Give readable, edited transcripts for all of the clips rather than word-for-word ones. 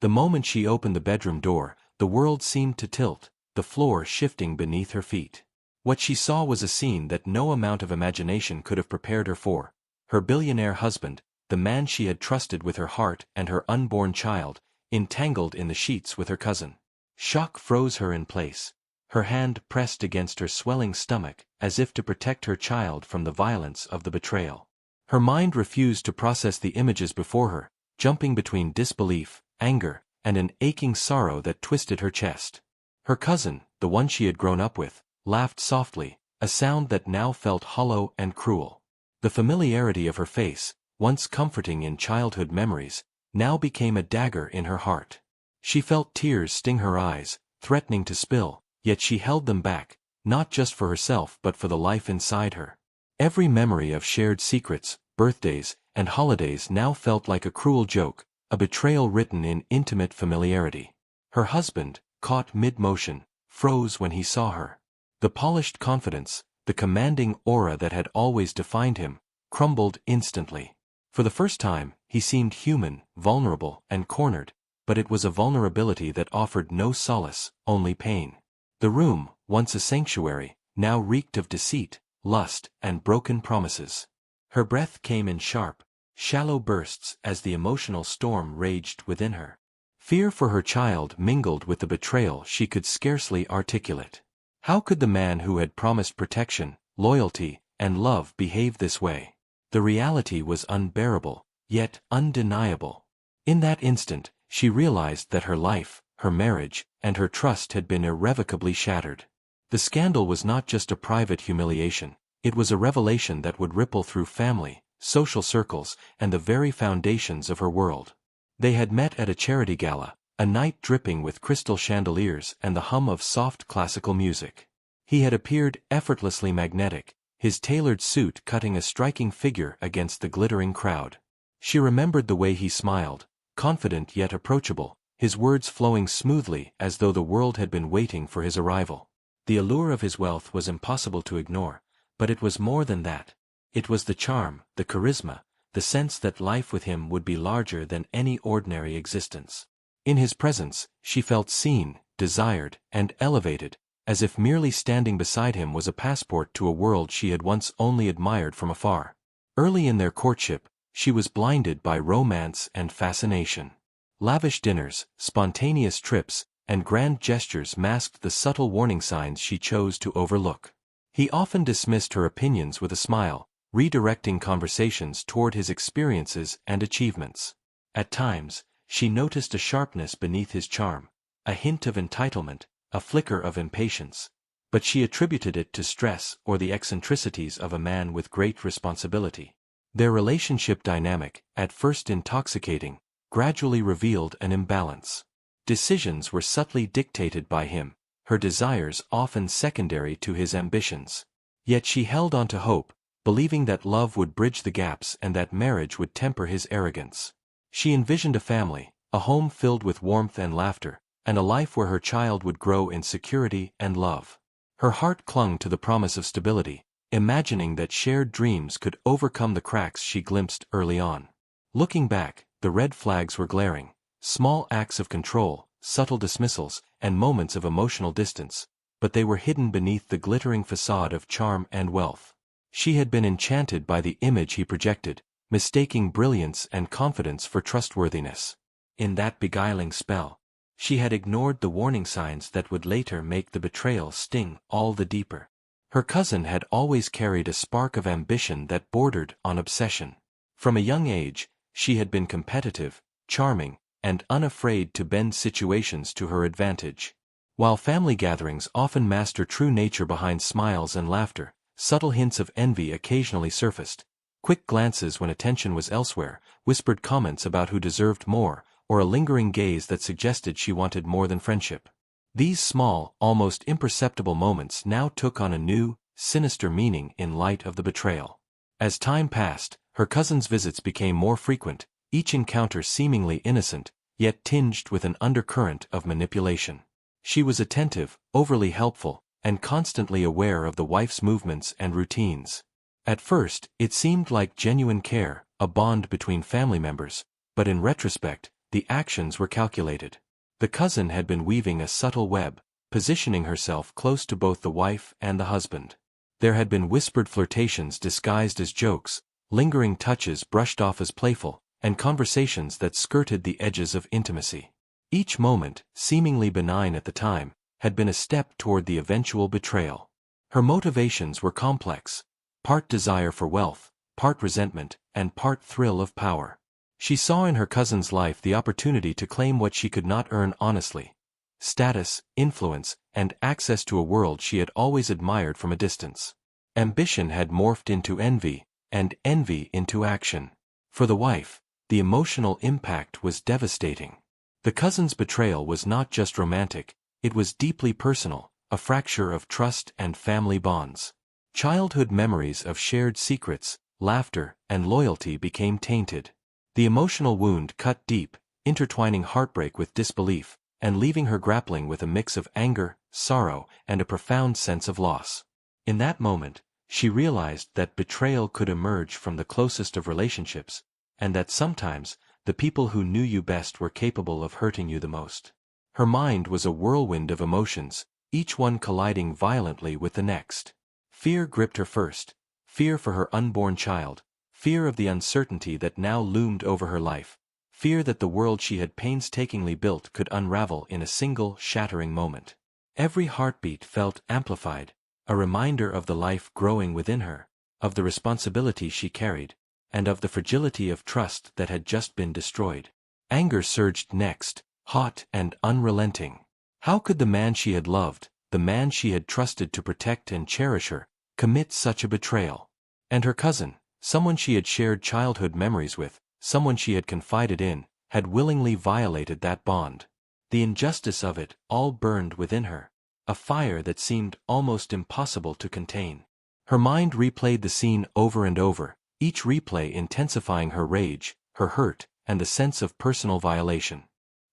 The moment she opened the bedroom door, the world seemed to tilt, the floor shifting beneath her feet. What she saw was a scene that no amount of imagination could have prepared her for. Her billionaire husband, the man she had trusted with her heart and her unborn child, entangled in the sheets with her cousin. Shock froze her in place. Her hand pressed against her swelling stomach, as if to protect her child from the violence of the betrayal. Her mind refused to process the images before her, jumping between disbelief, anger, and an aching sorrow that twisted her chest. Her cousin, the one she had grown up with, laughed softly, a sound that now felt hollow and cruel. The familiarity of her face, once comforting in childhood memories, now became a dagger in her heart. She felt tears sting her eyes, threatening to spill, yet she held them back, not just for herself but for the life inside her. Every memory of shared secrets, birthdays, and holidays now felt like a cruel joke, a betrayal written in intimate familiarity. Her husband, caught mid-motion, froze when he saw her. The polished confidence, the commanding aura that had always defined him, crumbled instantly. For the first time, he seemed human, vulnerable, and cornered, but it was a vulnerability that offered no solace, only pain. The room, once a sanctuary, now reeked of deceit, lust, and broken promises. Her breath came in sharp, shallow bursts as the emotional storm raged within her. Fear for her child mingled with the betrayal she could scarcely articulate. How could the man who had promised protection, loyalty, and love behave this way? The reality was unbearable, yet undeniable. In that instant, she realized that her life, her marriage, and her trust had been irrevocably shattered. The scandal was not just a private humiliation, it was a revelation that would ripple through family, social circles, and the very foundations of her world. They had met at a charity gala, a night dripping with crystal chandeliers and the hum of soft classical music. He had appeared effortlessly magnetic, his tailored suit cutting a striking figure against the glittering crowd. She remembered the way he smiled, confident yet approachable, his words flowing smoothly as though the world had been waiting for his arrival. The allure of his wealth was impossible to ignore, but it was more than that. It was the charm, the charisma, the sense that life with him would be larger than any ordinary existence. In his presence, she felt seen, desired, and elevated, as if merely standing beside him was a passport to a world she had once only admired from afar. Early in their courtship, she was blinded by romance and fascination. Lavish dinners, spontaneous trips, and grand gestures masked the subtle warning signs she chose to overlook. He often dismissed her opinions with a smile, redirecting conversations toward his experiences and achievements. At times, she noticed a sharpness beneath his charm, a hint of entitlement, a flicker of impatience. But she attributed it to stress or the eccentricities of a man with great responsibility. Their relationship dynamic, at first intoxicating, gradually revealed an imbalance. Decisions were subtly dictated by him, her desires often secondary to his ambitions. Yet she held on to hope, believing that love would bridge the gaps and that marriage would temper his arrogance. She envisioned a family, a home filled with warmth and laughter, and a life where her child would grow in security and love. Her heart clung to the promise of stability, imagining that shared dreams could overcome the cracks she glimpsed early on. Looking back, the red flags were glaring: small acts of control, subtle dismissals, and moments of emotional distance, but they were hidden beneath the glittering facade of charm and wealth. She had been enchanted by the image he projected, mistaking brilliance and confidence for trustworthiness. In that beguiling spell, she had ignored the warning signs that would later make the betrayal sting all the deeper. Her cousin had always carried a spark of ambition that bordered on obsession. From a young age, she had been competitive, charming, and unafraid to bend situations to her advantage. While family gatherings often masked her true nature behind smiles and laughter, subtle hints of envy occasionally surfaced. Quick glances when attention was elsewhere, whispered comments about who deserved more, or a lingering gaze that suggested she wanted more than friendship. These small, almost imperceptible moments now took on a new, sinister meaning in light of the betrayal. As time passed, her cousin's visits became more frequent, each encounter seemingly innocent, yet tinged with an undercurrent of manipulation. She was attentive, overly helpful, and constantly aware of the wife's movements and routines. At first, it seemed like genuine care, a bond between family members, but in retrospect, the actions were calculated. The cousin had been weaving a subtle web, positioning herself close to both the wife and the husband. There had been whispered flirtations disguised as jokes, lingering touches brushed off as playful, and conversations that skirted the edges of intimacy. Each moment, seemingly benign at the time, had been a step toward the eventual betrayal. Her motivations were complex, part desire for wealth, part resentment, and part thrill of power. She saw in her cousin's life the opportunity to claim what she could not earn honestly: status, influence, and access to a world she had always admired from a distance. Ambition had morphed into envy, and envy into action. For the wife, the emotional impact was devastating. The cousin's betrayal was not just romantic, it was deeply personal, a fracture of trust and family bonds. Childhood memories of shared secrets, laughter, and loyalty became tainted. The emotional wound cut deep, intertwining heartbreak with disbelief, and leaving her grappling with a mix of anger, sorrow, and a profound sense of loss. In that moment, she realized that betrayal could emerge from the closest of relationships, and that sometimes, the people who knew you best were capable of hurting you the most. Her mind was a whirlwind of emotions, each one colliding violently with the next. Fear gripped her first, fear for her unborn child, fear of the uncertainty that now loomed over her life, fear that the world she had painstakingly built could unravel in a single, shattering moment. Every heartbeat felt amplified, a reminder of the life growing within her, of the responsibility she carried, and of the fragility of trust that had just been destroyed. Anger surged next, hot and unrelenting. How could the man she had loved, the man she had trusted to protect and cherish her, commit such a betrayal? And her cousin, someone she had shared childhood memories with, someone she had confided in, had willingly violated that bond. The injustice of it all burned within her, a fire that seemed almost impossible to contain. Her mind replayed the scene over and over, each replay intensifying her rage, her hurt, and the sense of personal violation.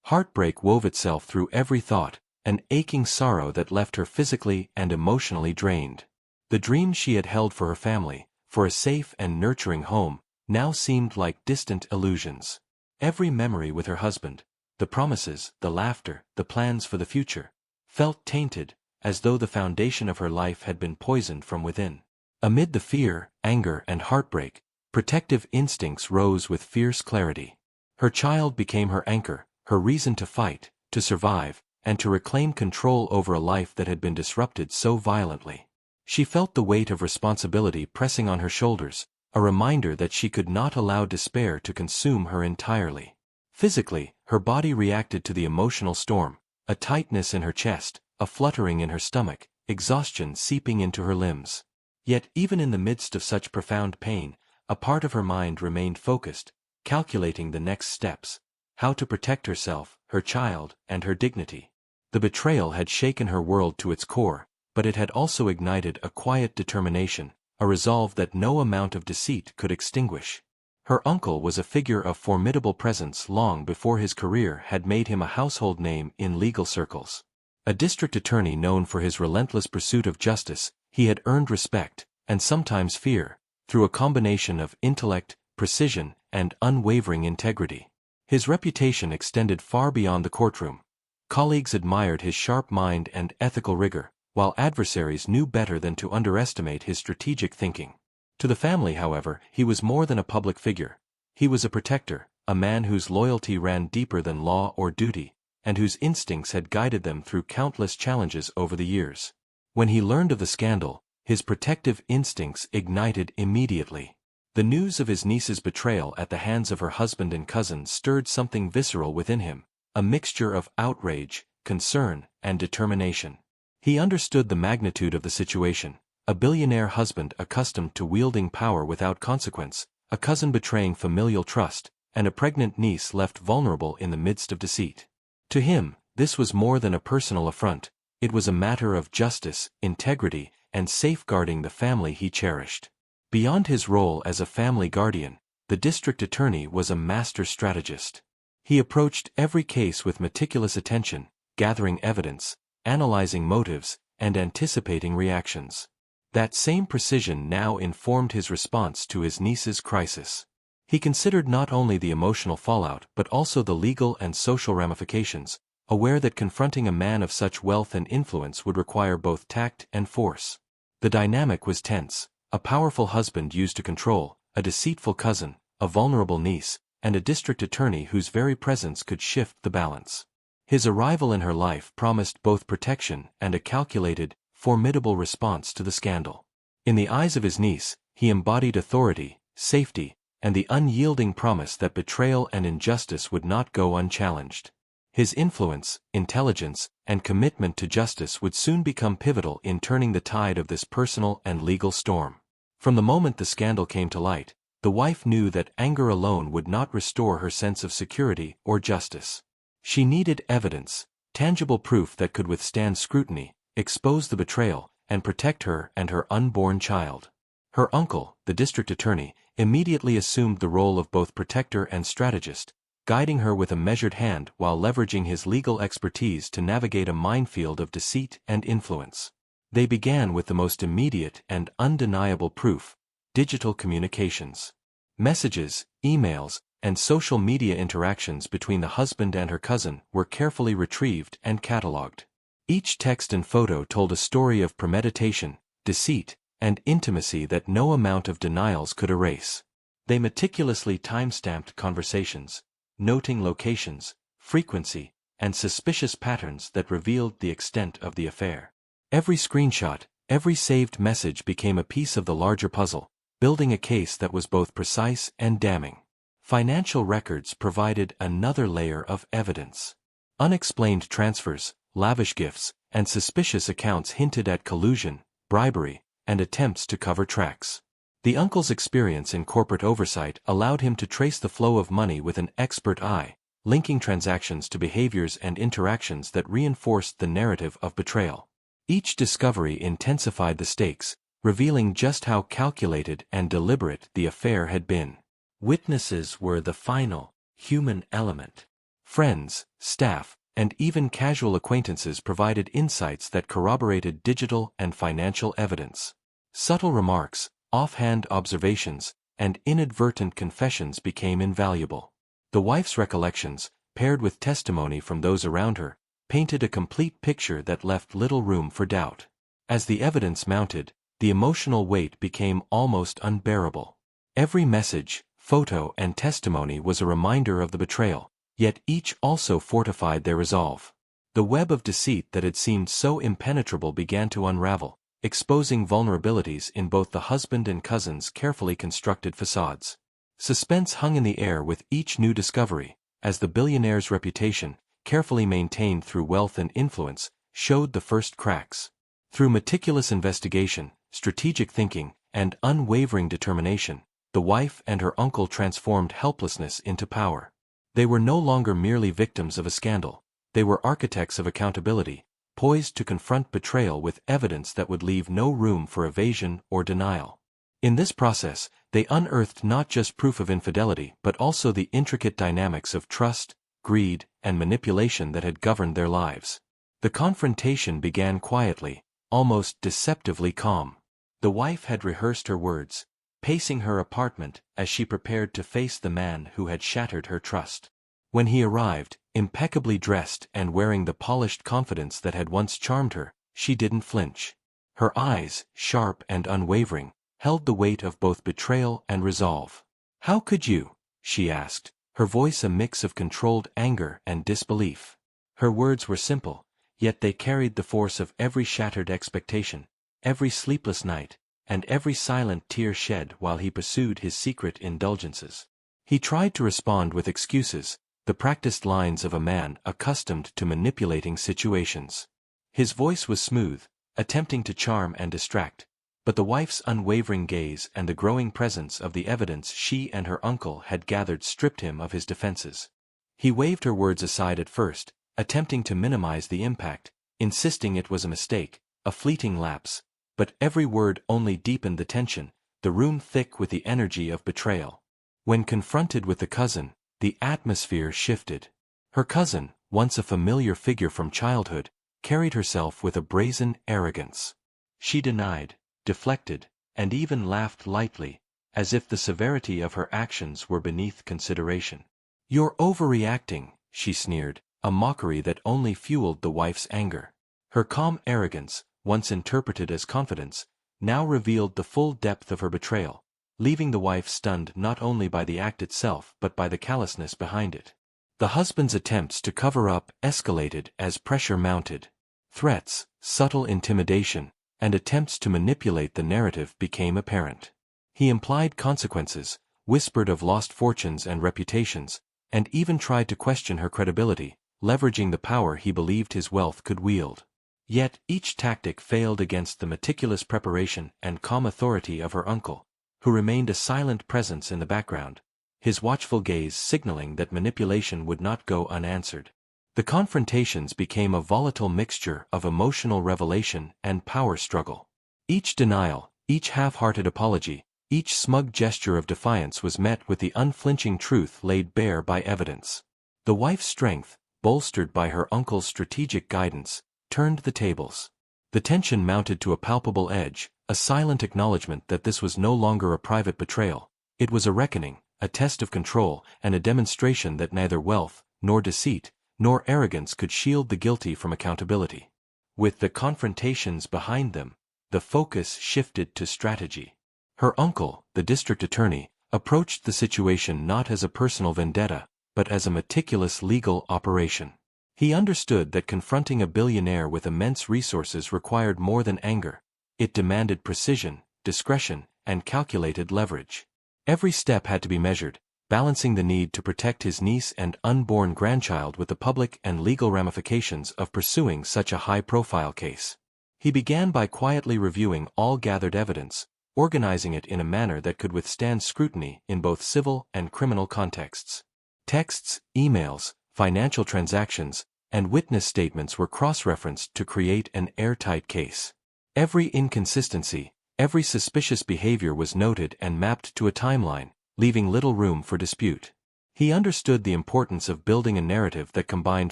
Heartbreak wove itself through every thought, an aching sorrow that left her physically and emotionally drained. The dreams she had held for her family, for a safe and nurturing home, now seemed like distant illusions. Every memory with her husband, the promises, the laughter, the plans for the future, felt tainted, as though the foundation of her life had been poisoned from within. Amid the fear, anger, and heartbreak, protective instincts rose with fierce clarity. Her child became her anchor, her reason to fight, to survive, and to reclaim control over a life that had been disrupted so violently. She felt the weight of responsibility pressing on her shoulders, a reminder that she could not allow despair to consume her entirely. Physically, her body reacted to the emotional storm, a tightness in her chest, a fluttering in her stomach, exhaustion seeping into her limbs. Yet even in the midst of such profound pain, a part of her mind remained focused, calculating the next steps, how to protect herself, her child, and her dignity. The betrayal had shaken her world to its core, but it had also ignited a quiet determination, a resolve that no amount of deceit could extinguish. Her uncle was a figure of formidable presence long before his career had made him a household name in legal circles. A district attorney known for his relentless pursuit of justice, he had earned respect, and sometimes fear, through a combination of intellect, precision, and unwavering integrity. His reputation extended far beyond the courtroom. Colleagues admired his sharp mind and ethical rigor, while adversaries knew better than to underestimate his strategic thinking. To the family, however, he was more than a public figure. He was a protector, a man whose loyalty ran deeper than law or duty, and whose instincts had guided them through countless challenges over the years. When he learned of the scandal, his protective instincts ignited immediately. The news of his niece's betrayal at the hands of her husband and cousin stirred something visceral within him, a mixture of outrage, concern, and determination. He understood the magnitude of the situation: a billionaire husband accustomed to wielding power without consequence, a cousin betraying familial trust, and a pregnant niece left vulnerable in the midst of deceit. To him, this was more than a personal affront. It was a matter of justice, integrity, and safeguarding the family he cherished. Beyond his role as a family guardian, the district attorney was a master strategist. He approached every case with meticulous attention, gathering evidence, analyzing motives, and anticipating reactions. That same precision now informed his response to his niece's crisis. He considered not only the emotional fallout but also the legal and social ramifications, aware that confronting a man of such wealth and influence would require both tact and force. The dynamic was tense: a powerful husband used to control, a deceitful cousin, a vulnerable niece, and a district attorney whose very presence could shift the balance. His arrival in her life promised both protection and a calculated, formidable response to the scandal. In the eyes of his niece, he embodied authority, safety, and the unyielding promise that betrayal and injustice would not go unchallenged. His influence, intelligence, and commitment to justice would soon become pivotal in turning the tide of this personal and legal storm. From the moment the scandal came to light, the wife knew that anger alone would not restore her sense of security or justice. She needed evidence, tangible proof that could withstand scrutiny, expose the betrayal, and protect her and her unborn child. Her uncle, the district attorney, immediately assumed the role of both protector and strategist, guiding her with a measured hand while leveraging his legal expertise to navigate a minefield of deceit and influence. They began with the most immediate and undeniable proof: digital communications. Messages, emails, and social media interactions between the husband and her cousin were carefully retrieved and catalogued. Each text and photo told a story of premeditation, deceit, and intimacy that no amount of denials could erase. They meticulously time-stamped conversations, noting locations, frequency, and suspicious patterns that revealed the extent of the affair. Every screenshot, every saved message became a piece of the larger puzzle, building a case that was both precise and damning. Financial records provided another layer of evidence. Unexplained transfers, lavish gifts, and suspicious accounts hinted at collusion, bribery, and attempts to cover tracks. The uncle's experience in corporate oversight allowed him to trace the flow of money with an expert eye, linking transactions to behaviors and interactions that reinforced the narrative of betrayal. Each discovery intensified the stakes, revealing just how calculated and deliberate the affair had been. Witnesses were the final, human element. Friends, staff, and even casual acquaintances provided insights that corroborated digital and financial evidence. Subtle remarks, offhand observations, and inadvertent confessions became invaluable. The wife's recollections, paired with testimony from those around her, painted a complete picture that left little room for doubt. As the evidence mounted, the emotional weight became almost unbearable. Every message, photo, and testimony was a reminder of the betrayal, yet each also fortified their resolve. The web of deceit that had seemed so impenetrable began to unravel, exposing vulnerabilities in both the husband and cousin's carefully constructed facades. Suspense hung in the air with each new discovery, as the billionaire's reputation, carefully maintained through wealth and influence, showed the first cracks. Through meticulous investigation, strategic thinking, and unwavering determination, the wife and her uncle transformed helplessness into power. They were no longer merely victims of a scandal; they were architects of accountability, poised to confront betrayal with evidence that would leave no room for evasion or denial. In this process, they unearthed not just proof of infidelity but also the intricate dynamics of trust, greed, and manipulation that had governed their lives. The confrontation began quietly, almost deceptively calm. The wife had rehearsed her words, pacing her apartment as she prepared to face the man who had shattered her trust. When he arrived, impeccably dressed and wearing the polished confidence that had once charmed her, she didn't flinch. Her eyes, sharp and unwavering, held the weight of both betrayal and resolve. "How could you?" she asked, her voice a mix of controlled anger and disbelief. Her words were simple, yet they carried the force of every shattered expectation, every sleepless night, and every silent tear shed while he pursued his secret indulgences. He tried to respond with excuses, the practiced lines of a man accustomed to manipulating situations. His voice was smooth, attempting to charm and distract, but the wife's unwavering gaze and the growing presence of the evidence she and her uncle had gathered stripped him of his defenses. He waved her words aside at first, attempting to minimize the impact, insisting it was a mistake, a fleeting lapse, but every word only deepened the tension, the room thick with the energy of betrayal. When confronted with the cousin, the atmosphere shifted. Her cousin, once a familiar figure from childhood, carried herself with a brazen arrogance. She denied, deflected, and even laughed lightly, as if the severity of her actions were beneath consideration. "You're overreacting," she sneered, a mockery that only fueled the wife's anger. Her calm arrogance, once interpreted as confidence, now revealed the full depth of her betrayal, leaving the wife stunned not only by the act itself but by the callousness behind it. The husband's attempts to cover up escalated as pressure mounted. Threats, subtle intimidation, and attempts to manipulate the narrative became apparent. He implied consequences, whispered of lost fortunes and reputations, and even tried to question her credibility, leveraging the power he believed his wealth could wield. Yet each tactic failed against the meticulous preparation and calm authority of her uncle, who remained a silent presence in the background, his watchful gaze signaling that manipulation would not go unanswered. The confrontations became a volatile mixture of emotional revelation and power struggle. Each denial, each half-hearted apology, each smug gesture of defiance was met with the unflinching truth laid bare by evidence. The wife's strength, bolstered by her uncle's strategic guidance, turned the tables. The tension mounted to a palpable edge, a silent acknowledgement that this was no longer a private betrayal. It was a reckoning, a test of control, and a demonstration that neither wealth, nor deceit, nor arrogance could shield the guilty from accountability. With the confrontations behind them, the focus shifted to strategy. Her uncle, the district attorney, approached the situation not as a personal vendetta, but as a meticulous legal operation. He understood that confronting a billionaire with immense resources required more than anger. It demanded precision, discretion, and calculated leverage. Every step had to be measured, balancing the need to protect his niece and unborn grandchild with the public and legal ramifications of pursuing such a high-profile case. He began by quietly reviewing all gathered evidence, organizing it in a manner that could withstand scrutiny in both civil and criminal contexts. Texts, emails, financial transactions, and witness statements were cross-referenced to create an airtight case. Every inconsistency, every suspicious behavior was noted and mapped to a timeline, leaving little room for dispute. He understood the importance of building a narrative that combined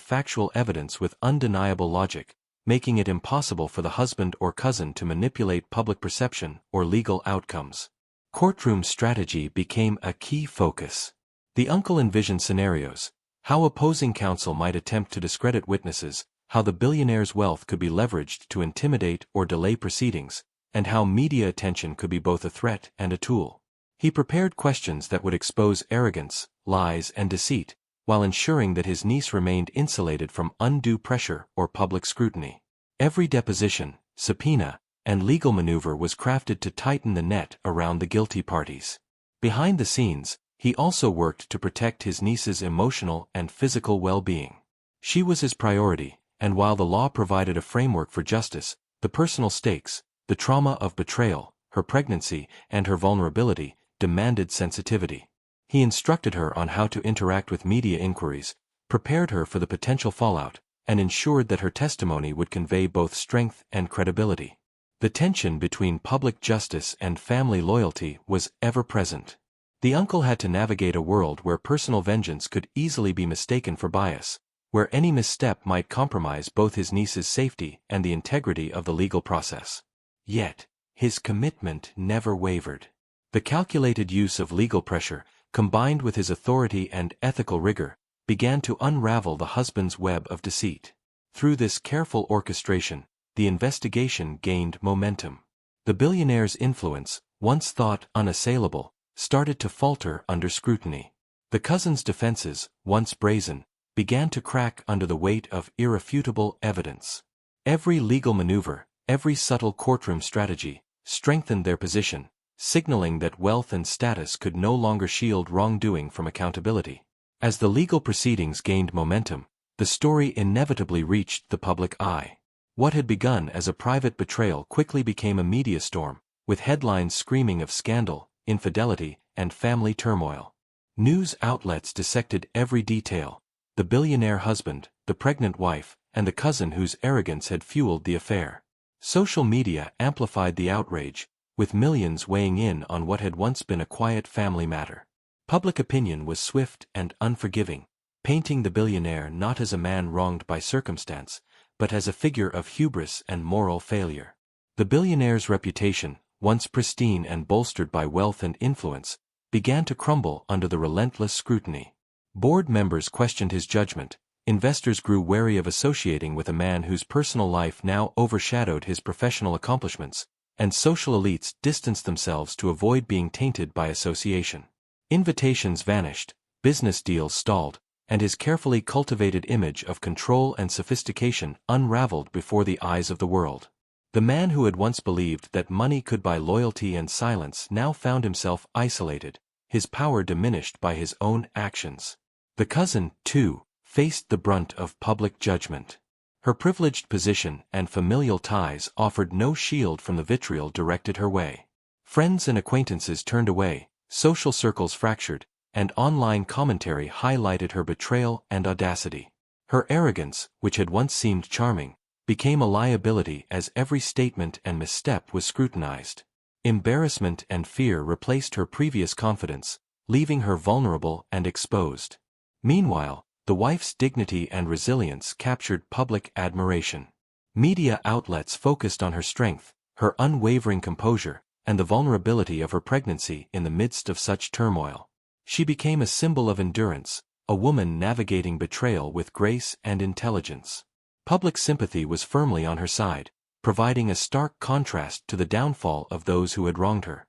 factual evidence with undeniable logic, making it impossible for the husband or cousin to manipulate public perception or legal outcomes. Courtroom strategy became a key focus. The uncle envisioned scenarios: how opposing counsel might attempt to discredit witnesses, how the billionaire's wealth could be leveraged to intimidate or delay proceedings, and how media attention could be both a threat and a tool. He prepared questions that would expose arrogance, lies, and deceit, while ensuring that his niece remained insulated from undue pressure or public scrutiny. Every deposition, subpoena, and legal maneuver was crafted to tighten the net around the guilty parties. Behind the scenes, he also worked to protect his niece's emotional and physical well-being. She was his priority, and while the law provided a framework for justice, the personal stakes, the trauma of betrayal, her pregnancy, and her vulnerability, demanded sensitivity. He instructed her on how to interact with media inquiries, prepared her for the potential fallout, and ensured that her testimony would convey both strength and credibility. The tension between public justice and family loyalty was ever present. The uncle had to navigate a world where personal vengeance could easily be mistaken for bias, where any misstep might compromise both his niece's safety and the integrity of the legal process. Yet, his commitment never wavered. The calculated use of legal pressure, combined with his authority and ethical rigor, began to unravel the husband's web of deceit. Through this careful orchestration, the investigation gained momentum. The billionaire's influence, once thought unassailable, started to falter under scrutiny. The cousin's defenses, once brazen, began to crack under the weight of irrefutable evidence. Every legal maneuver, every subtle courtroom strategy, strengthened their position, signaling that wealth and status could no longer shield wrongdoing from accountability. As the legal proceedings gained momentum, the story inevitably reached the public eye. What had begun as a private betrayal quickly became a media storm, with headlines screaming of scandal, infidelity, and family turmoil. News outlets dissected every detail: the billionaire husband, the pregnant wife, and the cousin whose arrogance had fueled the affair. Social media amplified the outrage, with millions weighing in on what had once been a quiet family matter. Public opinion was swift and unforgiving, painting the billionaire not as a man wronged by circumstance, but as a figure of hubris and moral failure. The billionaire's reputation, once pristine and bolstered by wealth and influence, began to crumble under the relentless scrutiny. Board members questioned his judgment, investors grew wary of associating with a man whose personal life now overshadowed his professional accomplishments, and social elites distanced themselves to avoid being tainted by association. Invitations vanished, business deals stalled, and his carefully cultivated image of control and sophistication unraveled before the eyes of the world. The man who had once believed that money could buy loyalty and silence now found himself isolated, his power diminished by his own actions. The cousin, too, faced the brunt of public judgment. Her privileged position and familial ties offered no shield from the vitriol directed her way. Friends and acquaintances turned away, social circles fractured, and online commentary highlighted her betrayal and audacity. Her arrogance, which had once seemed charming, became a liability as every statement and misstep was scrutinized. Embarrassment and fear replaced her previous confidence, leaving her vulnerable and exposed. Meanwhile, the wife's dignity and resilience captured public admiration. Media outlets focused on her strength, her unwavering composure, and the vulnerability of her pregnancy in the midst of such turmoil. She became a symbol of endurance, a woman navigating betrayal with grace and intelligence. Public sympathy was firmly on her side, providing a stark contrast to the downfall of those who had wronged her.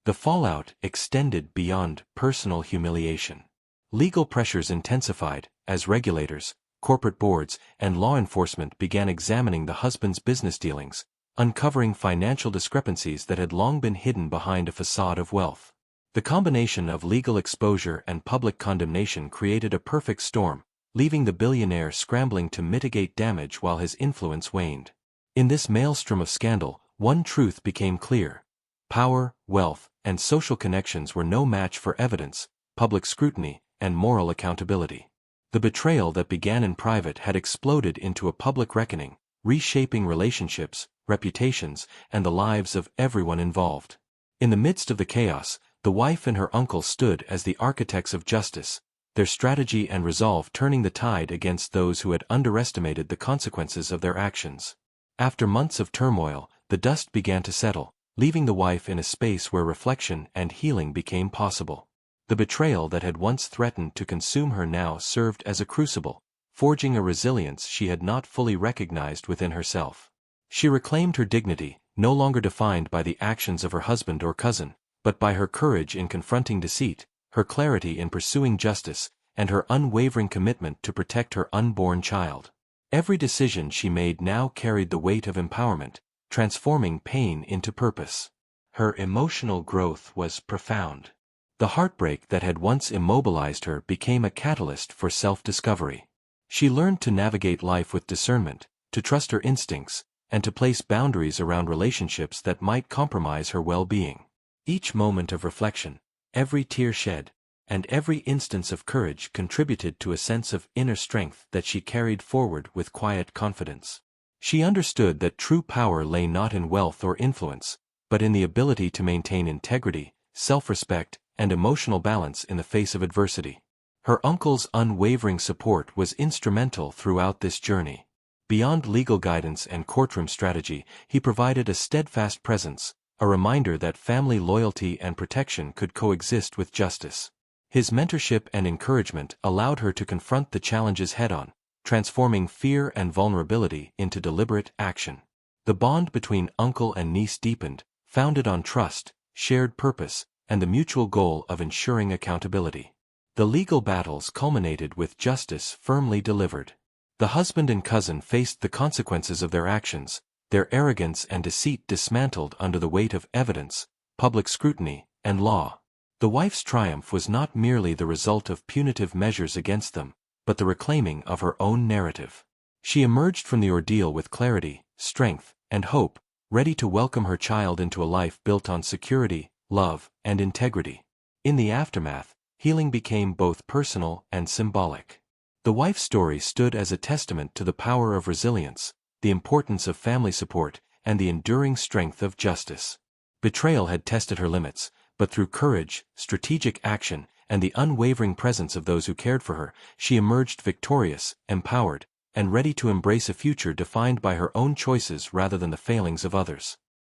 The fallout extended beyond personal humiliation. Legal pressures intensified, as regulators, corporate boards, and law enforcement began examining the husband's business dealings, uncovering financial discrepancies that had long been hidden behind a facade of wealth. The combination of legal exposure and public condemnation created a perfect storm, leaving the billionaire scrambling to mitigate damage while his influence waned. In this maelstrom of scandal, one truth became clear. Power, wealth, and social connections were no match for evidence, public scrutiny, and moral accountability. The betrayal that began in private had exploded into a public reckoning, reshaping relationships, reputations, and the lives of everyone involved. In the midst of the chaos, the wife and her uncle stood as the architects of justice, their strategy and resolve turning the tide against those who had underestimated the consequences of their actions. After months of turmoil, the dust began to settle, leaving the wife in a space where reflection and healing became possible. The betrayal that had once threatened to consume her now served as a crucible, forging a resilience she had not fully recognized within herself. She reclaimed her dignity, no longer defined by the actions of her husband or cousin, but by her courage in confronting deceit, her clarity in pursuing justice, and her unwavering commitment to protect her unborn child. Every decision she made now carried the weight of empowerment, transforming pain into purpose. Her emotional growth was profound. The heartbreak that had once immobilized her became a catalyst for self-discovery. She learned to navigate life with discernment, to trust her instincts, and to place boundaries around relationships that might compromise her well-being. Each moment of reflection, every tear shed, and every instance of courage contributed to a sense of inner strength that she carried forward with quiet confidence. She understood that true power lay not in wealth or influence, but in the ability to maintain integrity, self-respect, and emotional balance in the face of adversity. Her uncle's unwavering support was instrumental throughout this journey. Beyond legal guidance and courtroom strategy, he provided a steadfast presence, a reminder that family loyalty and protection could coexist with justice. His mentorship and encouragement allowed her to confront the challenges head-on, transforming fear and vulnerability into deliberate action. The bond between uncle and niece deepened, founded on trust, shared purpose, and the mutual goal of ensuring accountability. The legal battles culminated with justice firmly delivered. The husband and cousin faced the consequences of their actions, their arrogance and deceit dismantled under the weight of evidence, public scrutiny, and law. The wife's triumph was not merely the result of punitive measures against them, but the reclaiming of her own narrative. She emerged from the ordeal with clarity, strength, and hope, ready to welcome her child into a life built on security, love, and integrity. In the aftermath, healing became both personal and symbolic. The wife's story stood as a testament to the power of resilience, the importance of family support, and the enduring strength of justice. Betrayal had tested her limits, but through courage, strategic action, and the unwavering presence of those who cared for her, she emerged victorious, empowered, and ready to embrace a future defined by her own choices rather than the failings of others.